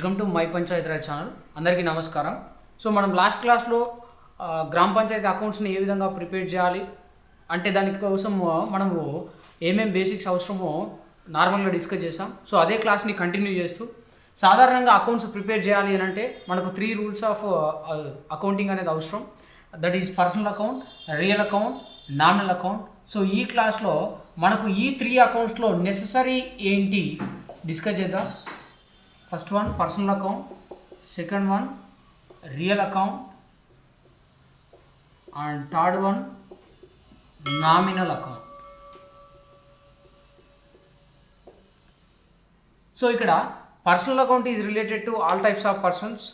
Welcome to my Panchayat Raj channel. అందరికీ నమస్కారం. So మనం లాస్ట్ క్లాస్లో గ్రామ పంచాయతీ అకౌంట్స్ని ఏ విధంగా ప్రిపేర్ చేయాలి అంటే దానికోసం మనము ఏమేం బేసిక్స్ అవసరమో నార్మల్గా డిస్కస్ చేసాం. సో అదే క్లాస్ని కంటిన్యూ చేస్తూ సాధారణంగా అకౌంట్స్ ప్రిపేర్ చేయాలి అని అంటే మనకు 3 రూల్స్ ఆఫ్ అకౌంటింగ్ అనేది అవసరం. That is personal account, real account, nominal account. So ఈ క్లాస్లో మనకు ఈ 3 అకౌంట్స్లో నెససరీ ఏంటి డిస్కస్ చేద్దాం. First one personal account, second one real account and third one nominal account. So ఇక్కడ personal account is related to all types of persons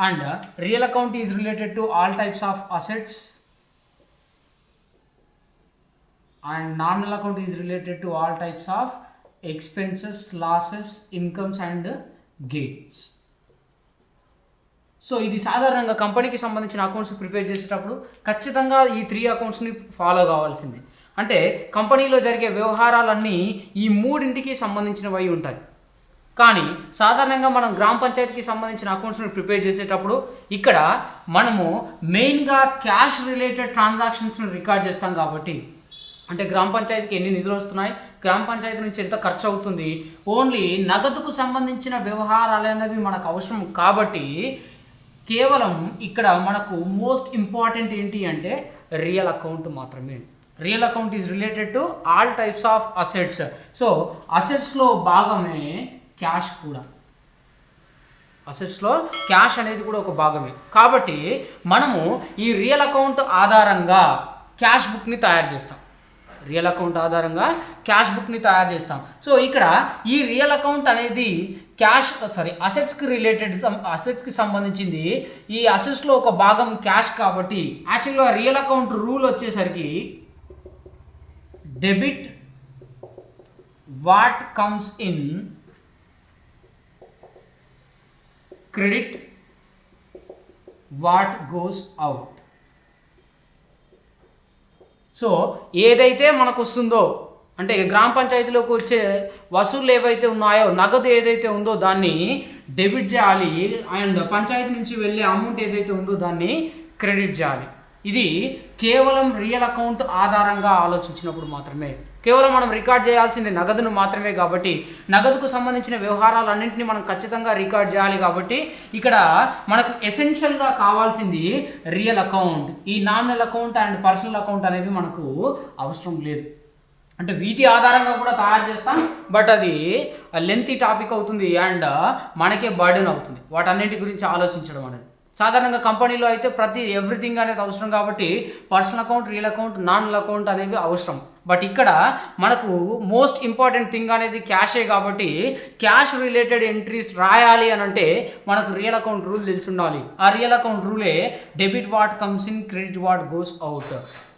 and real account is related to all types of assets and nominal account is related to all types of expenses, losses, incomes and gains. So ఇది సాధారణంగా కంపెనీకి సంబంధించిన accounts prepare చేసేటప్పుడు ఖచ్చితంగా ఈ 3 అకౌంట్స్ని follow కావాల్సిందే. అంటే కంపెనీలో జరిగే వ్యవహారాలన్నీ ఈ 3ంటికి సంబంధించినవి ఉంటాయి. కానీ సాధారణంగా మనం గ్రామ పంచాయతీకి సంబంధించిన అకౌంట్స్ని ప్రిపేర్ చేసేటప్పుడు ఇక్కడ మనము మెయిన్గా క్యాష్ రిలేటెడ్ ట్రాన్సాక్షన్స్ని రికార్డ్ చేస్తాం. కాబట్టి అంటే గ్రామ పంచాయతీకి ఎన్ని నిధులు వస్తున్నాయి, గ్రామ పంచాయతీ నుంచి ఎంత ఖర్చు అవుతుంది, ఓన్లీ నగదుకు సంబంధించిన వ్యవహారాలు అనేవి మనకు అవసరం. కాబట్టి కేవలం ఇక్కడ మనకు మోస్ట్ ఇంపార్టెంట్ ఏంటి అంటే రియల్ అకౌంట్ మాత్రమే. Real account is related to all types of assets. So అసెట్స్లో భాగమే క్యాష్ కూడా. అసెట్స్లో క్యాష్ అనేది కూడా ఒక భాగమే. కాబట్టి మనము ఈ రియల్ అకౌంట్ ఆధారంగా క్యాష్ బుక్ని తయారు చేస్తాం. రియల్ అకౌంట్ ఆధారంగా క్యాష్ బుక్ని తయారు చేస్తాం. సో ఇక్కడ ఈ రియల్ అకౌంట్ అనేది అసెట్స్కి సంబంధించింది. ఈ అసెట్స్లో ఒక భాగం క్యాష్ కాబట్టి యాక్చువల్గా రియల్ అకౌంట్ రూల్ వచ్చేసరికి debit what comes in, credit what goes out. So ఏదైతే మనకు వస్తుందో అంటే గ్రామ పంచాయతీలోకి వచ్చే వసూళ్ళు ఏవైతే ఉన్నాయో, నగదు ఏదైతే ఉందో దాన్ని డెబిట్ చేయాలి అండ్ పంచాయతీ నుంచి వెళ్ళే అమౌంట్ ఏదైతే ఉందో దాన్ని క్రెడిట్ చేయాలి. ఇది కేవలం రియల్ అకౌంట్ ఆధారంగా ఆలోచించినప్పుడు మాత్రమే. కేవలం మనం రికార్డ్ చేయాల్సింది నగదును మాత్రమే. కాబట్టి నగదుకు సంబంధించిన వ్యవహారాలన్నింటినీ మనం ఖచ్చితంగా రికార్డ్ చేయాలి. కాబట్టి ఇక్కడ మనకు ఎసెన్షియల్గా కావాల్సింది రియల్ అకౌంట్. ఈ nominal account and personal account అనేవి మనకు అవసరం లేదు. అంటే వీటి ఆధారంగా కూడా తయారు చేస్తాం, బట్ అది లెంతీ టాపిక్ అవుతుంది అండ్ మనకే బర్డెన్ అవుతుంది వాటన్నింటి గురించి ఆలోచించడం అనేది. సాధారణంగా కంపెనీలో అయితే ఎవ్రీథింగ్ అనేది అవసరం. కాబట్టి personal account, real account, nominal account అనేవి అవసరం. బట్ ఇక్కడ మనకు మోస్ట్ ఇంపార్టెంట్ థింగ్ అనేది క్యాషే. కాబట్టి క్యాష్ రిలేటెడ్ ఎంట్రీస్ రాయాలి అని అంటే మనకు రియల్ అకౌంట్ రూల్ తెలిసి ఉండాలి. ఆ రియల్ అకౌంట్ రూలే debit what comes in, credit what goes out.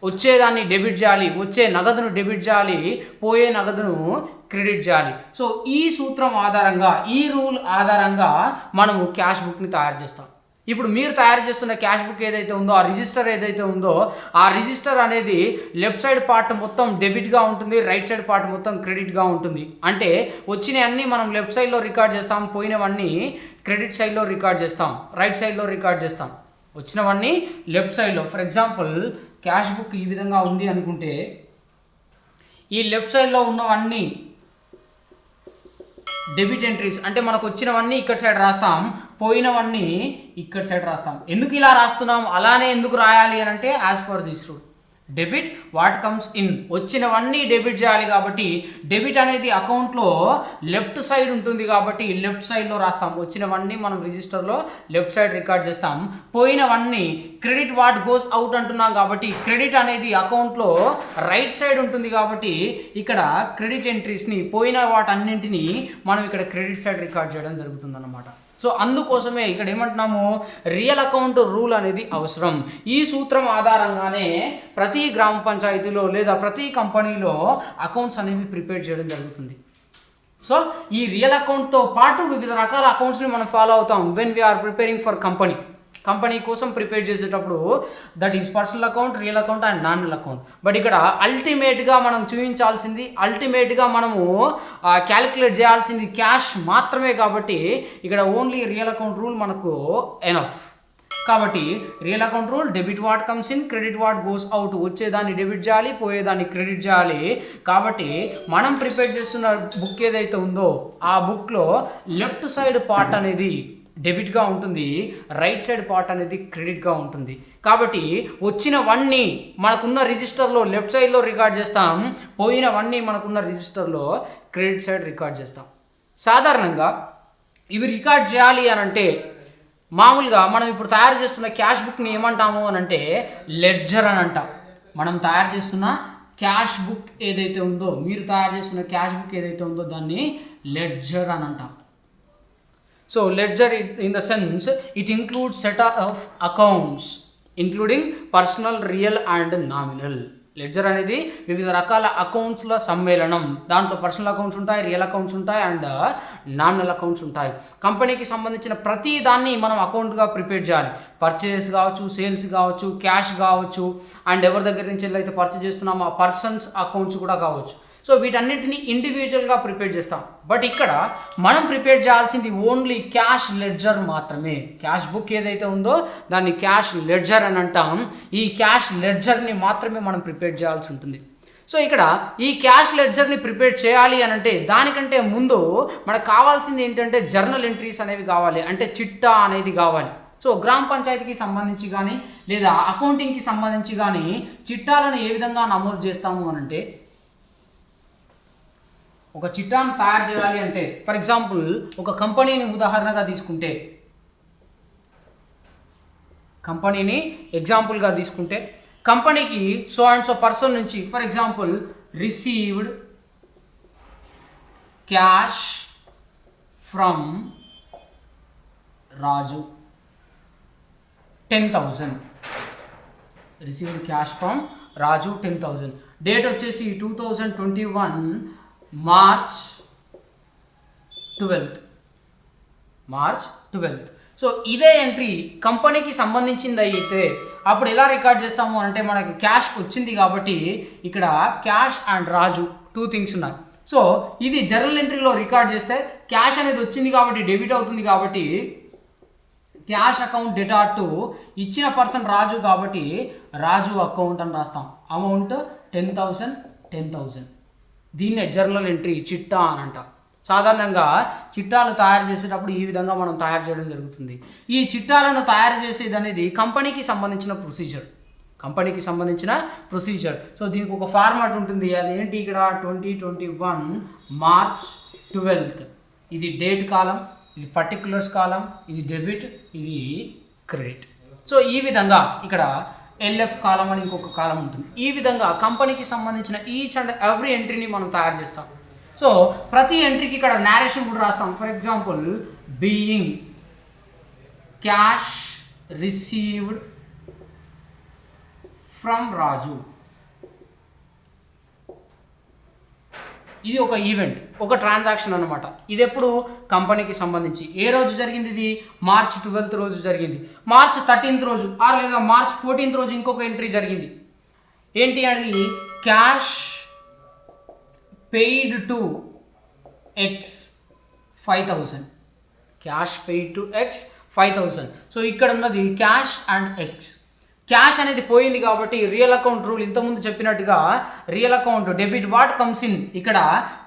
వచ్చేదాన్ని డెబిట్ చేయాలి, వచ్చే నగదును డెబిట్ చేయాలి, పోయే నగదును క్రెడిట్ చేయాలి. సో ఈ సూత్రం ఆధారంగా, ఈ రూల్ ఆధారంగా మనము క్యాష్ బుక్ని తయారు చేస్తాం. ఇప్పుడు మీరు తయారు చేస్తున్న క్యాష్ బుక్ ఏదైతే ఉందో, ఆ రిజిస్టర్ ఏదైతే ఉందో, ఆ రిజిస్టర్ అనేది లెఫ్ట్ సైడ్ పార్ట్ మొత్తం డెబిట్గా ఉంటుంది, రైట్ సైడ్ పార్ట్ మొత్తం క్రెడిట్గా ఉంటుంది. అంటే వచ్చినవన్నీ మనం లెఫ్ట్ సైడ్లో రికార్డ్ చేస్తాం, పోయినవన్నీ క్రెడిట్ సైడ్లో రికార్డ్ చేస్తాం, రైట్ సైడ్లో రికార్డ్ చేస్తాం. వచ్చినవన్నీ లెఫ్ట్ సైడ్లో. ఫర్ ఎగ్జాంపుల్ క్యాష్ బుక్ ఈ విధంగా ఉంది అనుకుంటే ఈ లెఫ్ట్ సైడ్లో ఉన్నవన్నీ డెబిట్ ఎంట్రీస్. అంటే మనకు వచ్చినవన్నీ ఇక్కడ సైడ్ రాస్తాం, పోయినవన్నీ ఇక్కడ సైడ్ రాస్తాం. ఎందుకు ఇలా రాస్తున్నాం, అలానే ఎందుకు రాయాలి అని అంటే as per this rule debit what comes in. వచ్చినవన్నీ డెబిట్ చేయాలి. కాబట్టి డెబిట్ అనేది అకౌంట్లో లెఫ్ట్ సైడ్ ఉంటుంది కాబట్టి లెఫ్ట్ సైడ్లో రాస్తాం. వచ్చినవన్నీ మనం రిజిస్టర్లో లెఫ్ట్ సైడ్ రికార్డ్ చేస్తాం. పోయినవన్నీ క్రెడిట్ వాట్ గోస్ అవుట్ అంటున్నాం కాబట్టి క్రెడిట్ అనేది అకౌంట్లో రైట్ సైడ్ ఉంటుంది. కాబట్టి ఇక్కడ క్రెడిట్ ఎంట్రీస్ని, పోయిన వాటన్నింటినీ మనం ఇక్కడ క్రెడిట్ సైడ్ రికార్డ్ చేయడం జరుగుతుందన్నమాట. సో అందుకోసమే ఇక్కడ ఏమంటున్నాము, రియల్ అకౌంట్ రూల్ అనేది అవసరం. ఈ సూత్రం ఆధారంగానే ప్రతి గ్రామ పంచాయతీలో లేదా ప్రతి కంపెనీలో అకౌంట్స్ అనేవి ప్రిపేర్ చేయడం జరుగుతుంది. సో ఈ రియల్ అకౌంట్తో పాటు వివిధ రకాల అకౌంట్స్ని మనం ఫాలో అవుతాం when we're preparing for company. Company కోసం ప్రిపేర్ చేసేటప్పుడు that is personal account, real account and nominal account. But ఇక్కడ అల్టిమేట్గా మనం చూపించాల్సింది, అల్టిమేట్గా మనము క్యాలిక్యులేట్ చేయాల్సింది క్యాష్ మాత్రమే. కాబట్టి ఇక్కడ ఓన్లీ రియల్ అకౌంట్ రూల్ మనకు ఎనఫ్. కాబట్టి real account rule, debit what comes in, credit what goes out. వచ్చేదాన్ని డెబిట్ చేయాలి, పోయేదాన్ని క్రెడిట్ చేయాలి. కాబట్టి మనం ప్రిపేర్ చేస్తున్న బుక్ ఏదైతే ఉందో ఆ బుక్లో లెఫ్ట్ సైడ్ పార్ట్ అనేది డెబిట్గా ఉంటుంది, రైట్ సైడ్ పార్ట్ అనేది క్రెడిట్గా ఉంటుంది. కాబట్టి వచ్చినవన్నీ మనకున్న రిజిస్టర్లో లెఫ్ట్ సైడ్లో రికార్డ్ చేస్తాం, పోయినవన్నీ మనకున్న రిజిస్టర్లో క్రెడిట్ సైడ్ రికార్డ్ చేస్తాం. సాధారణంగా ఇవి రికార్డ్ చేయాలి అని అంటే మామూలుగా మనం ఇప్పుడు తయారు చేస్తున్న క్యాష్ బుక్ని ఏమంటాము అని అంటే లెడ్జర్ అని అంటాం. మనం తయారు చేస్తున్న క్యాష్ బుక్ ఏదైతే ఉందో, మీరు తయారు చేస్తున్న క్యాష్ బుక్ ఏదైతే ఉందో దాన్ని లెడ్జర్ అని అంటాం. So ledger in the sense it includes set of accounts including personal, real and nominal. Ledger అనేది వివిధ రకాల అకౌంట్స్ల సమ్మేళనం. దాంట్లో పర్సనల్ అకౌంట్స్ ఉంటాయి, రియల్ అకౌంట్స్ ఉంటాయి అండ్ నామినల్ అకౌంట్స్ ఉంటాయి. కంపెనీకి సంబంధించిన ప్రతి దాన్ని మనం అకౌంట్గా ప్రిపేర్ చేయాలి. పర్చేస్ కావచ్చు, సేల్స్ కావచ్చు, క్యాష్ కావచ్చు అండ్ ఎవరి దగ్గర నుంచి అయితే పర్చేస్ చేస్తున్నామో ఆ పర్సన్స్ అకౌంట్స్ కూడా కావచ్చు. సో వీటన్నిటిని ఇండివిజువల్గా ప్రిపేర్ చేస్తాం. బట్ ఇక్కడ మనం ప్రిపేర్ చేయాల్సింది ఓన్లీ క్యాష్ లెడ్జర్ మాత్రమే. క్యాష్ బుక్ ఏదైతే ఉందో దాన్ని క్యాష్ లెడ్జర్ అని అంటాం. ఈ క్యాష్ లెడ్జర్ని మాత్రమే మనం ప్రిపేర్ చేయాల్సి ఉంటుంది. సో ఇక్కడ ఈ క్యాష్ లెడ్జర్ని ప్రిపేర్ చేయాలి అని అంటే దానికంటే ముందు మనకు కావాల్సింది ఏంటంటే జర్నల్ ఎంట్రీస్ అనేవి కావాలి, అంటే చిట్టా అనేది కావాలి. సో గ్రామ పంచాయతీకి సంబంధించి కానీ లేదా అకౌంటింగ్కి సంబంధించి కానీ చిట్టాలను ఏ విధంగా నమోదు చేస్తాము అని అంటే, ఒక చిట్టాను తయారు చేయాలి అంటే ఫర్ ఎగ్జాంపుల్ ఒక కంపెనీని ఉదాహరణగా తీసుకుంటే, కంపెనీని ఎగ్జాంపుల్గా తీసుకుంటే కంపెనీకి సో అండ్ సో పర్సన్ నుంచి for example received cash from Raju 10,000. Received cash from Raju 10,000. Date వచ్చేసి 2021 మార్చ్ 12. సో ఇదే ఎంట్రీ కంపెనీకి సంబంధించింది అయితే అప్పుడు ఎలా రికార్డ్ చేస్తాము అంటే మనకి క్యాష్ వచ్చింది కాబట్టి ఇక్కడ క్యాష్ అండ్ రాజు 2 థింగ్స్ ఉన్నాయి. సో ఇది జర్నల్ ఎంట్రీలో రికార్డ్ చేస్తే క్యాష్ అనేది వచ్చింది కాబట్టి డెబిట్ అవుతుంది. కాబట్టి క్యాష్ అకౌంట్ డెటార్ టు ఇచ్చిన పర్సన్ రాజు కాబట్టి రాజు అకౌంట్ అని రాస్తాం. అమౌంట్ 10,000. దీన్నే జర్నల్ ఎంట్రీ చిట్టా అని అంట. సాధారణంగా చిట్టాలు తయారు చేసేటప్పుడు ఈ విధంగా మనం తయారు చేయడం జరుగుతుంది. ఈ చిట్టాలను తయారు చేసేది అనేది కంపెనీకి సంబంధించిన ప్రొసీజర్. సో దీనికి ఒక ఫార్మాట్ ఉంటుంది. అదేంటి ఇక్కడ 2021 మార్చ్ 12. ఇది డేట్ కాలం, ఇది పర్టిక్యులర్స్ కాలం, ఇది డెబిట్, ఇది క్రెడిట్. సో ఈ విధంగా ఇక్కడ ఎల్ఎఫ్ కాలం అని ఇంకొక కాలం ఉంటుంది. ఈ విధంగా కంపెనీకి సంబంధించిన ఈచ్ అండ్ ఎవ్రీ ఎంట్రీని మనం తయారు చేస్తాం. సో ప్రతి ఎంట్రీకి ఇక్కడ నేరేషన్ కూడా రాస్తాం. For example being cash received from Raju. ఇది ఒక ఈవెంట్, ఒక ట్రాన్సాక్షన్ అనమాట. ఇది ఎప్పుడు కంపెనీకి సంబంధించి ఏ రోజు జరిగింది? ఇది మార్చ్ 12 రోజు జరిగింది. మార్చ్ 13 రోజు లేదా మార్చ్ 14 రోజు ఇంకొక ఎంట్రీ జరిగింది. ఏంటి అది? Cash paid to X 5,000. Cash paid to X 5,000. So ఇక్కడ ఉన్నది క్యాష్ అండ్ ఎక్స్. క్యాష్ అనేది పోయింది కాబట్టి రియల్ అకౌంట్ రూల్ ఇంతకుముందు చెప్పినట్టుగా real account debit what comes in. ఇక్కడ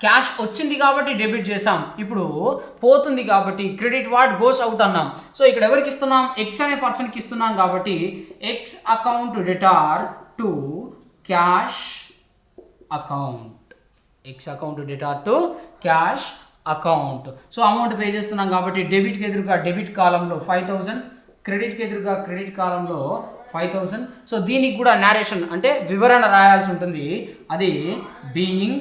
క్యాష్ వచ్చింది కాబట్టి డెబిట్ చేసాం, ఇప్పుడు పోతుంది కాబట్టి క్రెడిట్ వాట్ గోస్ అవుట్ అన్నాం. సో ఇక్కడ ఎవరికి ఇస్తున్నాం? ఎక్స్ అనే పర్సన్కి ఇస్తున్నాం కాబట్టి X account debtor to cash account. X account debtor to cash account. So amount pay చేస్తున్నాం కాబట్టి డెబిట్కి ఎదురుగా డెబిట్ కాలంలో 5,000, క్రెడిట్కి ఎదురుగా క్రెడిట్ కాలంలో 5,000. సో దీనికి కూడా నేరేషన్ అంటే వివరణ రాయాల్సి ఉంటుంది. అది being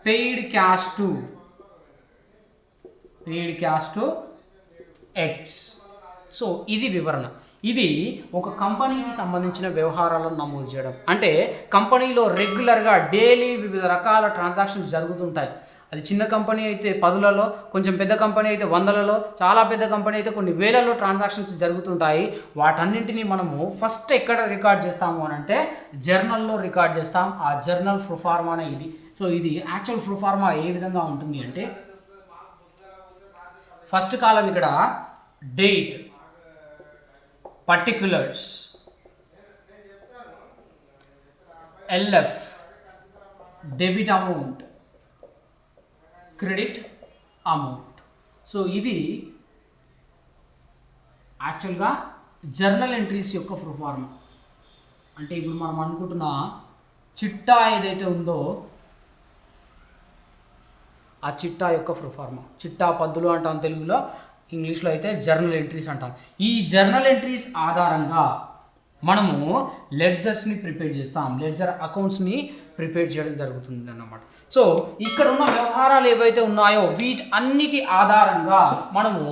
paid cash to X. So ఇది వివరణ. ఇది ఒక కంపెనీకి సంబంధించిన వ్యవహారాలను నమోదు చేయడం. అంటే కంపెనీలో రెగ్యులర్గా డైలీ వివిధ రకాల ట్రాన్సాక్షన్స్ జరుగుతుంటాయి. అది చిన్న కంపెనీ అయితే 10లలో, కొంచెం పెద్ద కంపెనీ అయితే 100లలో, చాలా పెద్ద కంపెనీ అయితే కొన్ని వేలలో ట్రాన్సాక్షన్స్ జరుగుతుంటాయి. వాటన్నింటినీ మనము ఫస్ట్ ఎక్కడ రికార్డ్ చేస్తాము అని అంటే జర్నల్లో రికార్డ్ చేస్తాం. ఆ జర్నల్ ప్రొఫార్మానే ఇది. సో ఇది యాక్చువల్ ప్రొఫార్మా ఏ విధంగా ఉంటుంది అంటే ఫస్ట్ కాలం ఇక్కడ date, particulars, LF, debit amount, credit amount. So ఇది యాక్చువల్గా జర్నల్ ఎంట్రీస్ యొక్క ప్రొఫార్మా. అంటే ఇప్పుడు మనం అనుకుంటున్న చిట్టా ఏదైతే ఉందో ఆ చిట్టా యొక్క ప్రొఫార్మా, చిట్టా పద్దులు అంటాం తెలుగులో, ఇంగ్లీష్లో అయితే జర్నల్ ఎంట్రీస్ అంటాం. ఈ జర్నల్ ఎంట్రీస్ ఆధారంగా మనము లెడ్జర్స్ని ప్రిపేర్ చేస్తాం, లెడ్జర్ అకౌంట్స్ని ప్రిపేర్ చేయడం జరుగుతుంది అన్నమాట. సో ఇక్కడ ఉన్న వ్యవహారాలు ఏవైతే ఉన్నాయో వీటన్నిటి ఆధారంగా మనము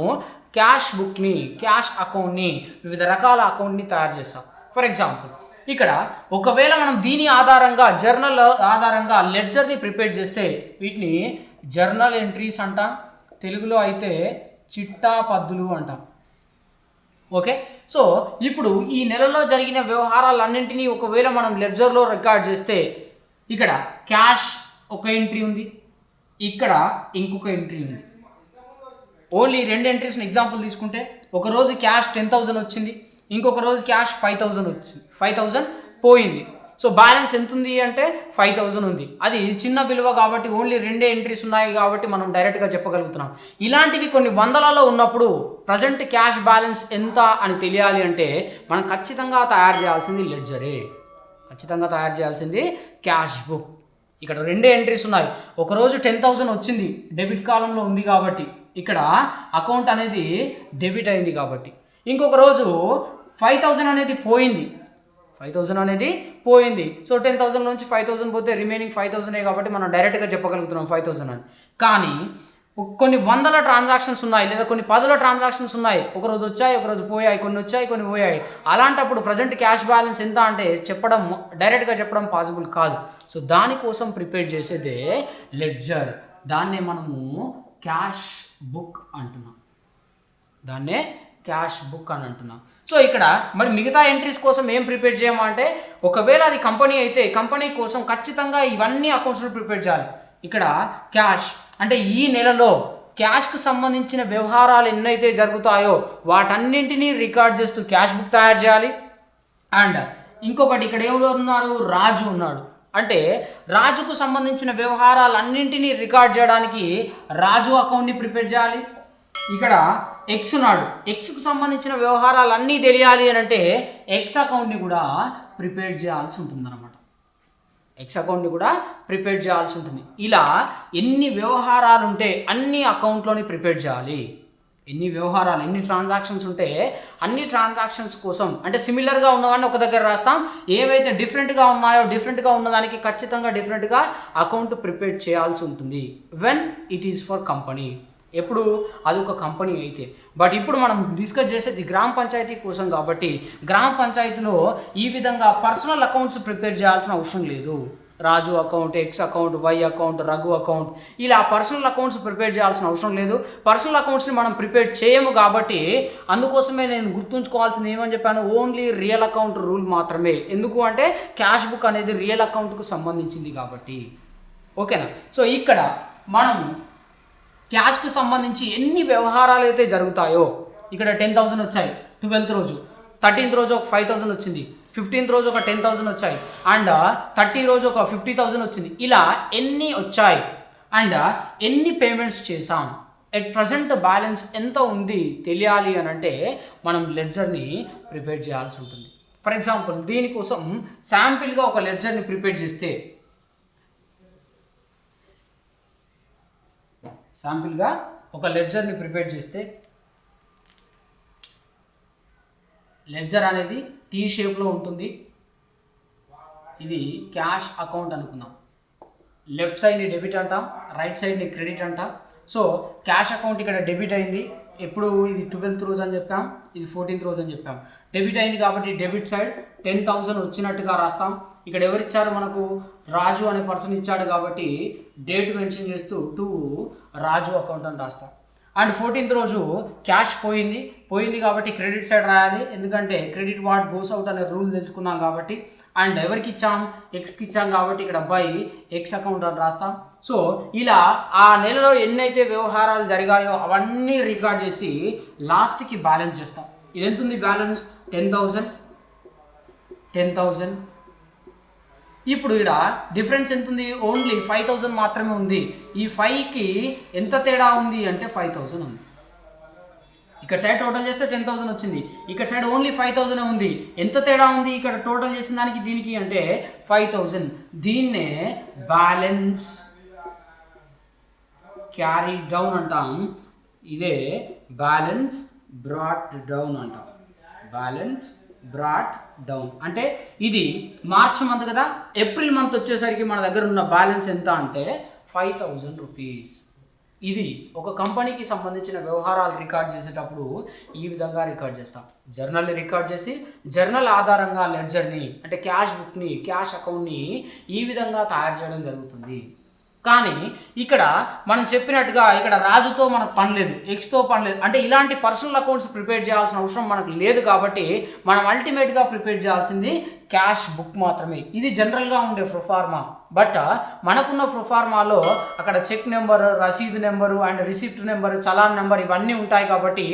క్యాష్ బుక్ని, క్యాష్ అకౌంట్ని, వివిధ రకాల అకౌంట్ని తయారు చేస్తాం. ఫర్ ఎగ్జాంపుల్ ఇక్కడ ఒకవేళ మనం దీని ఆధారంగా జర్నల్ ఆధారంగా లెడ్జర్ని ప్రిపేర్ చేస్తే వీటిని జర్నల్ ఎంట్రీస్ అంటాం, తెలుగులో అయితే చిట్టా పద్దులు అంటాం. ఓకే, సో ఇప్పుడు ఈ నెలలో జరిగిన వ్యవహారాలన్నింటినీ ఒకవేళ మనం లెడ్జర్లో రికార్డ్ చేస్తే ఇక్కడ క్యాష్ ఒక ఎంట్రీ ఉంది, ఇక్కడ ఇంకొక ఎంట్రీ ఉంది. ఓన్లీ 2 ఎంట్రీస్ని ఎగ్జాంపుల్ తీసుకుంటే ఒకరోజు క్యాష్ 10,000 వచ్చింది, ఇంకొక రోజు క్యాష్ 5,000 వచ్చింది, 5,000 పోయింది. సో బ్యాలెన్స్ ఎంత ఉంది అంటే 5,000 ఉంది. అది చిన్న విలువ కాబట్టి ఓన్లీ 2 ఎంట్రీస్ ఉన్నాయి కాబట్టి మనం డైరెక్ట్గా చెప్పగలుగుతున్నాం. ఇలాంటివి కొన్ని వందలలో ఉన్నప్పుడు ప్రజెంట్ క్యాష్ బ్యాలెన్స్ ఎంత అని తెలియాలి అంటే మనం ఖచ్చితంగా తయారు చేయాల్సింది లెడ్జరే, ఖచ్చితంగా తయారు చేయాల్సింది క్యాష్ బుక్. ఇక్కడ 2 ఎంట్రీస్ ఉన్నాయి. ఒకరోజు 10,000 వచ్చింది, డెబిట్ కాలంలో ఉంది కాబట్టి ఇక్కడ అకౌంట్ అనేది డెబిట్ అయింది కాబట్టి. ఇంకొక రోజు 5,000 అనేది పోయింది, 5,000 అనేది పోయింది. సో 10,000 నుంచి 5,000 పోతే రిమైనింగ్ 5,000 కాబట్టి మనం డైరెక్ట్గా చెప్పగలుగుతున్నాం 5,000 అని. కానీ కొన్ని వందల ట్రాన్సాక్షన్స్ ఉన్నాయి, లేదా కొన్ని 10ల ట్రాన్సాక్షన్స్ ఉన్నాయి. ఒకరోజు వచ్చాయి, ఒకరోజు పోయాయి, కొన్ని వచ్చాయి, కొన్ని పోయాయి. అలాంటప్పుడు ప్రజెంట్ క్యాష్ బ్యాలెన్స్ ఎంత అంటే చెప్పడం, డైరెక్ట్గా చెప్పడం పాసిబుల్ కాదు. సో దానికోసం ప్రిపేర్ చేసేదే లెడ్జర్. దాన్నే మనము క్యాష్ బుక్ అంటున్నాం, దాన్నే క్యాష్ బుక్ అని అంటున్నాం. సో ఇక్కడ మరి మిగతా ఎంట్రీస్ కోసం ఏం ప్రిపేర్ చేయమంటే ఒకవేళ అది కంపెనీ అయితే కంపెనీ కోసం ఖచ్చితంగా ఇవన్నీ అకౌంట్స్ని ప్రిపేర్ చేయాలి. ఇక్కడ క్యాష్ అంటే ఈ నెలలో క్యాష్కు సంబంధించిన వ్యవహారాలు ఎన్నైతే జరుగుతాయో వాటన్నింటినీ రికార్డ్ చేస్తూ క్యాష్ బుక్ తయారు చేయాలి. అండ్ ఇంకొకటి ఇక్కడ ఎవరు ఉన్నారు, రాజు ఉన్నాడు. అంటే రాజుకు సంబంధించిన వ్యవహారాలన్నింటినీ రికార్డ్ చేయడానికి రాజు అకౌంట్ని ప్రిపేర్ చేయాలి. ఇక్కడ ఎక్స్ ఉన్నాడు, ఎక్స్కు సంబంధించిన వ్యవహారాలన్నీ తెలియాలి అని అంటే ఎక్స్ అకౌంట్ని కూడా ప్రిపేర్ చేయాల్సి ఉంటుంది అనమాట. ఎక్స్ అకౌంట్ని కూడా ప్రిపేర్ చేయాల్సి ఉంటుంది. ఇలా ఎన్ని వ్యవహారాలు ఉంటే అన్ని అకౌంట్లోని ప్రిపేర్ చేయాలి. ఎన్ని వ్యవహారాలు, ఎన్ని ట్రాన్సాక్షన్స్ ఉంటే అన్ని ట్రాన్సాక్షన్స్ కోసం అంటే సిమిలర్గా ఉన్నవాడిని ఒక దగ్గర రాస్తాం, ఏవైతే డిఫరెంట్గా ఉన్నాయో డిఫరెంట్గా ఉన్నదానికి ఖచ్చితంగా డిఫరెంట్గా అకౌంట్ ప్రిపేర్ చేయాల్సి ఉంటుంది. When it is for company, ఎప్పుడు అది ఒక కంపెనీ అయితే. బట్ ఇప్పుడు మనం డిస్కస్ చేసేది గ్రామ పంచాయతీ కోసం కాబట్టి గ్రామ పంచాయతీలో ఈ విధంగా పర్సనల్ అకౌంట్స్ ప్రిపేర్ చేయాల్సిన అవసరం లేదు. Raju account, X account, Y account, Raghu account, ఇలా పర్సనల్ అకౌంట్స్ ప్రిపేర్ చేయాల్సిన అవసరం లేదు. పర్సనల్ అకౌంట్స్ని మనం ప్రిపేర్ చేయము కాబట్టి అందుకోసమే నేను గుర్తుంచుకోవాల్సింది ఏమని చెప్పాను, ఓన్లీ రియల్ అకౌంట్ రూల్ మాత్రమే. ఎందుకు అంటే క్యాష్ బుక్ అనేది రియల్ అకౌంట్కు సంబంధించింది కాబట్టి. ఓకేనా? సో ఇక్కడ మనము క్యాష్కి సంబంధించి ఎన్ని వ్యవహారాలు అయితే జరుగుతాయో ఇక్కడ 10,000 వచ్చాయి 12th రోజు, 13th రోజు ఒక 5,000 వచ్చింది, 15th రోజు ఒక 10,000 వచ్చాయి, అండ్ 30 రోజు ఒక 50,000 వచ్చింది. ఇలా ఎన్ని వచ్చాయి అండ్ ఎన్ని పేమెంట్స్ చేసాం, ఎట్ ప్రజెంట్ బ్యాలెన్స్ ఎంత ఉంది తెలియాలి అని అంటే మనం లెడ్జర్ని ప్రిపేర్ చేయాల్సి ఉంటుంది. ఫర్ ఎగ్జాంపుల్ దీనికోసం శాంపిల్గా ఒక లెడ్జర్ని ప్రిపేర్ చేస్తే లెడ్జర్ అనేది టీ షేప్లో ఉంటుంది. ఇది క్యాష్ అకౌంట్ అనుకుందాం. లెఫ్ట్ సైడ్ని డెబిట్ అంటాం, రైట్ సైడ్ని క్రెడిట్ అంటాం. సో క్యాష్ అకౌంట్ ఇక్కడ డెబిట్ అయింది. ఎప్పుడు ఇది 12th రోజు అని చెప్పాం, ఇది 14th రోజు అని చెప్పాం. డెబిట్ అయింది కాబట్టి డెబిట్ సైడ్ 10,000 వచ్చినట్టుగా రాస్తాం. ఇక్కడ ఎవరిచ్చారు మనకు రాజు అనే పర్సన్ ఇచ్చాడు కాబట్టి డేట్ మెన్షన్ చేస్తూ టు రాజు అకౌంట్ అని రాస్తాం. అండ్ 14th రోజు క్యాష్ పోయింది కాబట్టి క్రెడిట్ సైడ్ రాయాలి, ఎందుకంటే క్రెడిట్ వాట్ గోస్ అవుట్ అనే రూల్ తెలుసుకున్నాం కాబట్టి. అండ్ ఎవరికి ఇచ్చాం, ఎక్స్కి ఇచ్చాం కాబట్టి ఇక్కడ బై ఎక్స్ అకౌంట్ అని రాస్తాం. సో ఇలా ఆ నెలలో ఎన్నైతే వ్యవహారాలు జరిగాయో అవన్నీ రికార్డ్ చేసి లాస్ట్కి బ్యాలెన్స్ చేస్తాం. ఇది ఎంత ఉంది బ్యాలెన్స్ 10,000. ఇప్పుడు ఇక్కడ డిఫరెన్స్ ఎంత ఉంది, ఓన్లీ 5,000 మాత్రమే ఉంది. ఈ 5కి ఎంత తేడా ఉంది అంటే 5,000 ఉంది. ఇక్కడ సైడ్ టోటల్ చేస్తే 10,000 వచ్చింది, ఇక్కడ సైడ్ ఓన్లీ 5,000 ఉంది. ఎంత తేడా ఉంది ఇక్కడ టోటల్ చేసిన దానికి దీనికి అంటే 5,000. దీన్నే బ్యాలెన్స్ క్యారీ డౌన్ అంటాం, ఇదే బ్యాలెన్స్ బ్రాట్ డౌన్ అంటాం. బ్యాలెన్స్ బ్రాట్ డౌన్ అంటే ఇది మార్చ్ మంత్ కదా, ఏప్రిల్ మంత్ వచ్చేసరికి మన దగ్గర ఉన్న బ్యాలెన్స్ ఎంత అంటే 5,000 రూపీస్. ఇది ఒక కంపెనీకి సంబంధించిన వ్యవహారాలు రికార్డ్ చేసేటప్పుడు ఈ విధంగా రికార్డ్ చేస్తాం. జర్నల్ని రికార్డ్ చేసి జర్నల్ ఆధారంగా లెడ్జర్ని అంటే క్యాష్ బుక్ని, క్యాష్ అకౌంట్ని ఈ విధంగా తయారు చేయడం జరుగుతుంది. కానీ ఇక్కడ మనం చెప్పినట్టుగా ఇక్కడ రాజుతో మనకు పని లేదు, ఎక్స్తో పని లేదు, అంటే ఇలాంటి పర్సనల్ అకౌంట్స్ ప్రిపేర్ చేయాల్సిన అవసరం మనకు లేదు కాబట్టి మనం అల్టిమేట్గా ప్రిపేర్ చేయాల్సింది క్యాష్ బుక్ మాత్రమే. ఇది జనరల్గా ఉండే ప్రొఫార్మా. బట్ మనకున్న ప్రొఫార్మాలో అక్కడ చెక్ నెంబర్, రసీదు number and receipt number, challan number ఇవన్నీ ఉంటాయి కాబట్టి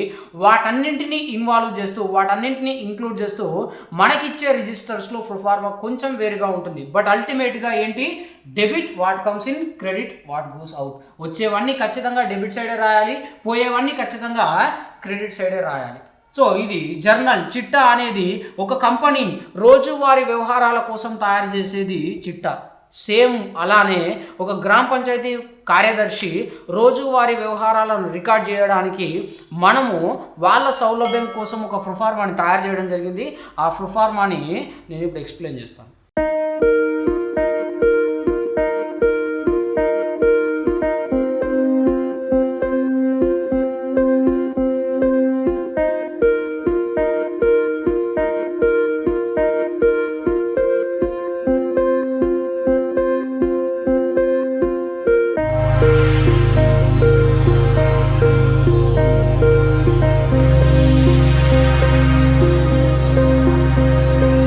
వాటన్నింటినీ ఇన్వాల్వ్ చేస్తూ వాటన్నింటినీ ఇంక్లూడ్ చేస్తూ మనకిచ్చే రిజిస్టర్స్లో ప్రొఫార్మా కొంచెం వేరుగా ఉంటుంది. బట్ అల్టిమేట్గా ఏంటి, debit what comes in, credit what goes out. వచ్చేవన్నీ ఖచ్చితంగా డెబిట్ సైడే రాయాలి, పోయేవన్నీ ఖచ్చితంగా క్రెడిట్ సైడే రాయాలి. సో ఇది జర్నల్. చిట్టా అనేది ఒక కంపెనీ రోజువారీ వ్యవహారాల కోసం తయారు చేసేది చిట్టా. సేమ్ అలానే ఒక గ్రామ పంచాయతీ కార్యదర్శి రోజువారీ వ్యవహారాలను రికార్డ్ చేయడానికి మనము వాళ్ళ సౌలభ్యం కోసం ఒక ప్రొఫార్మాని తయారు చేయడం జరిగింది. ఆ ప్రొఫార్మాని నేను ఇప్పుడు ఎక్స్ప్లెయిన్ చేస్తాను.